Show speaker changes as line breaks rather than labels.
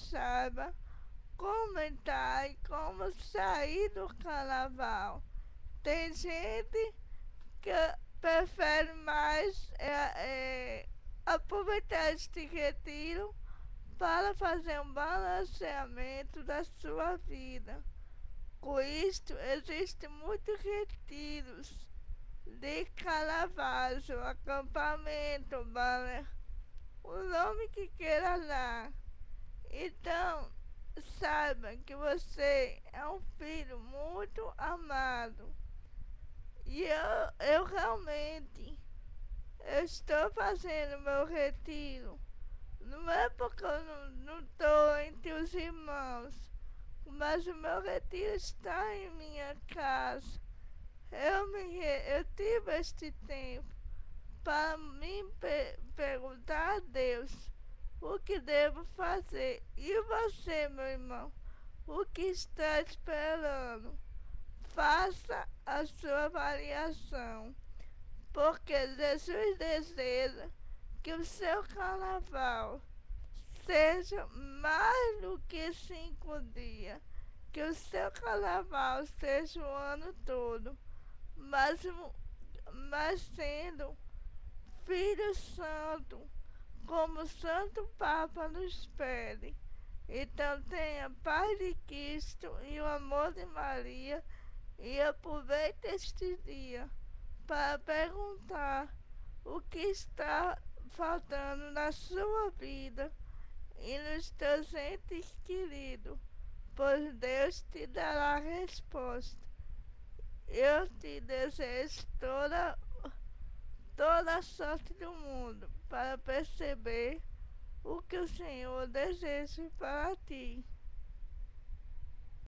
saiba comentar e como sair do carnaval. Tem gente que prefere mais aproveitar este retiro para fazer um balanceamento da sua vida. Com isto, existem muitos retiros de carnaval, acampamento, o nome que queira dar. Então, saiba que você é um filho muito amado. E eu realmente estou fazendo meu retiro. Não é porque eu não estou entre os irmãos, mas o meu retiro está em minha casa. Eu tive este tempo para me perguntar a Deus o que devo fazer. E você, meu irmão, o que está esperando? Faça a sua avaliação, porque Jesus deseja que o seu carnaval seja mais do que 5 dias, que o seu carnaval seja o ano todo, mas sendo Filho Santo, como o Santo Papa nos pede. Então tenha paz de Cristo e o amor de Maria e aproveite este dia para perguntar o que está faltando na sua vida e nos teus entes queridos, pois Deus te dará a resposta. Eu te desejo toda a sorte do mundo para perceber o que o Senhor deseja para ti.